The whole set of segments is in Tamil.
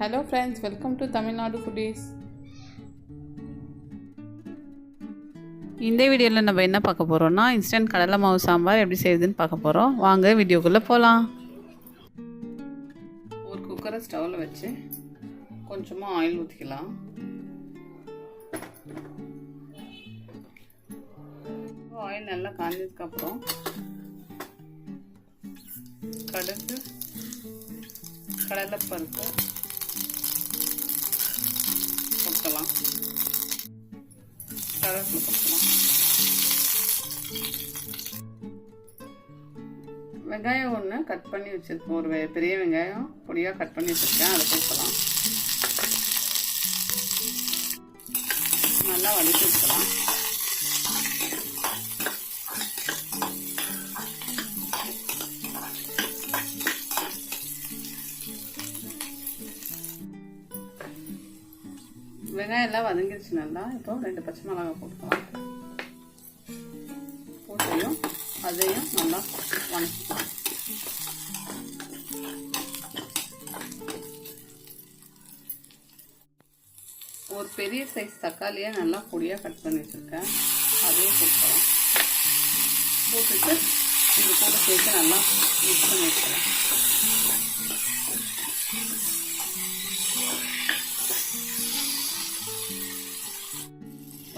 Hello friends, welcome to Tamil Nadu Foodies. இந்த வீடியோவில் நம்ம என்ன பார்க்க போகிறோம்னா இன்ஸ்டன்ட் கடலை மாவு சாம்பார் எப்படி செய்யுதுன்னு பார்க்க போகிறோம். வாங்க வீடியோக்குள்ளே போகலாம். ஒரு குக்கரை ஸ்டவ்வில் வச்சு கொஞ்சமாக ஆயில் ஊற்றிக்கலாம். ஆயில் நல்லா காஞ்சதுக்கப்புறம் கடுகு, கடலைப்பருப்பு போட்டுக்கலாம். கருவேப்பிலை போட்டுக்கலாம். வெங்காயம் ஒன்று கட் பண்ணி வச்சுருக்கோம். ஒரு பெரிய வெங்காயம் பொடியாக கட் பண்ணி வச்சுருக்கேன், அதை போட்டுக்கலாம். நல்லா வதக்கி வச்சுக்கலாம். வெங்காயம் எல்லாம் வதங்கிடுச்சு நல்லா. இப்போ 2 பச்சை மிளகாய் போட்டுக்கலாம். போட்டையும் அதையும் நல்லா வதக்கிக்கலாம். ஒரு பெரிய சைஸ் தக்காளியை நல்லா பொடியாக கட் பண்ணி வச்சுருக்கேன், அதையும் போட்டுக்கலாம். போட்டுட்டு இது கூட சேர்த்து நல்லா மிக்ஸ் பண்ணி வச்சுக்கலாம்.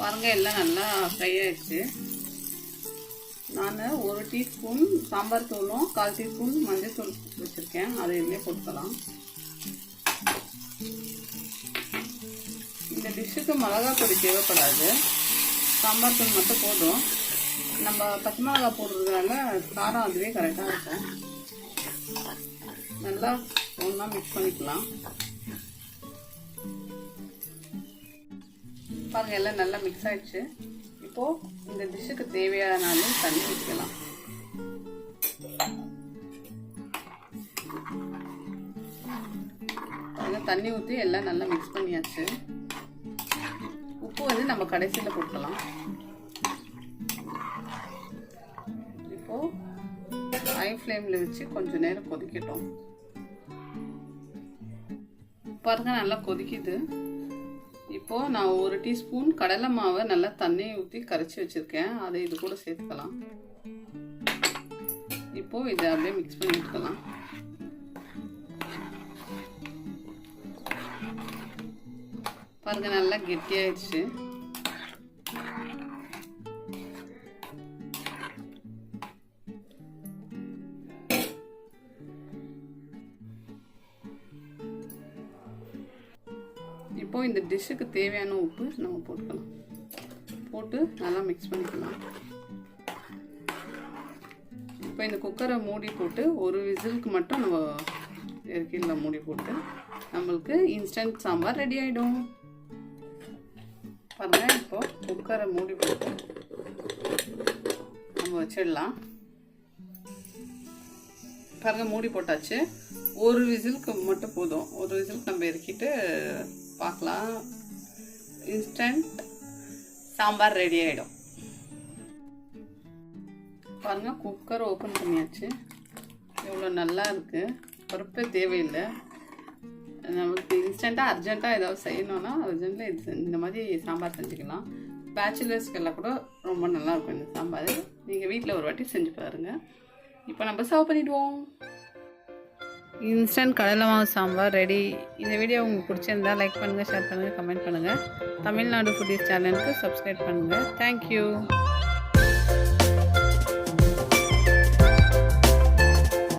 பாருங்க, எல்லாம் நல்லா ஃப்ரை ஆயிடுச்சு. நான் 1 டீஸ்பூன் சாம்பார் தூளும் 1/4 டீஸ்பூன் மஞ்சள் தூள் வச்சுருக்கேன், அதை இதுலேயே போட்டுக்கலாம். இந்த டிஷ்ஷுக்கு மிளகா பொடி தேவைப்படாது, சாம்பார் தூள் மட்டும் போதும். நம்ம பச்சை மிளகா போடுறதுனால காரம் அதுவே கரெக்டாக இருக்கும். நல்லா ஒன்றா மிக்ஸ் பண்ணிக்கலாம். பாருங்க, எல்லாம் நல்லா மிக்ஸ் ஆயிடுச்சு. இப்போது இந்த டிஷ்ஷுக்கு தேவையான அளவு தண்ணி ஊற்றிக்கலாம். தண்ணி ஊற்றி எல்லாம் நல்லா மிக்ஸ் பண்ணியாச்சு. உப்பு வந்து நம்ம கடைசியில் போட்டுக்கலாம். இப்போது ஹை ஃப்ளேமில் வச்சு கொஞ்சம் நேரம் கொதிக்கட்டும். பாருங்க, நல்லா கொதிக்குது. இப்போது நான் 1 டீஸ்பூன் கடலை மாவை நல்லா தண்ணியை ஊற்றி கரைச்சி வச்சுருக்கேன், அதை இது கூட சேர்த்துக்கலாம். இப்போது இதை அப்படியே மிக்ஸ் பண்ணி விட்டுக்கலாம். பாருங்கள், நல்லா கெட்டியாயிடுச்சு. இப்போது இந்த டிஷ்ஷுக்கு தேவையான உப்பு நம்ம போட்டுக்கலாம். போட்டு நல்லா மிக்ஸ் பண்ணிக்கலாம். இப்போ இந்த குக்கரை மூடி போட்டு ஒரு விசிலுக்கு மட்டும் நம்ம இறக்கிடலாம். மூடி போட்டு நம்மளுக்கு இன்ஸ்டன்ட் சாம்பார் ரெடி ஆகிடும். பாருங்கள், இப்போ குக்கரை மூடி போட்டு நம்ம வச்சிடலாம். பாருங்கள், மூடி போட்டாச்சு. ஒரு விசிலுக்கு மட்டும் போதும். ஒரு விசிலுக்கு நம்ம இறக்கிட்டு பார்க்கலாம். இன்ஸ்டன்ட் சாம்பார் ரெடி ஆகிடும். பாருங்கள், குக்கர் ஓப்பன் பண்ணியாச்சு. எவ்வளோ நல்லா இருக்குது. பருப்பே தேவையில்லை. நமக்கு இன்ஸ்டண்ட்டாக அர்ஜெண்ட்டாக ஏதாவது செய்யணுன்னா அர்ஜென்ட்டில் இது இந்த மாதிரி சாம்பார் செஞ்சுக்கலாம். பேச்சுலர்ஸ்க்கெல்லாம் கூட ரொம்ப நல்லாயிருக்கும் இந்த சாம்பார். நீங்கள் வீட்டில் ஒரு வாட்டி செஞ்சு பாருங்கள். இப்போ நம்ம சர்வ் பண்ணிவிடுவோம். இன்ஸ்டன்ட் கடலை மாவு சாம்பார் ரெடி. இந்த வீடியோ உங்களுக்கு பிடிச்சிருந்தா லைக் பண்ணுங்கள், ஷேர் பண்ணுங்கள், கமெண்ட் பண்ணுங்கள். தமிழ்நாடு ஃபுட்டீஸ் சேனலுக்கு சப்ஸ்கிரைப் பண்ணுங்கள். தேங்க்யூ.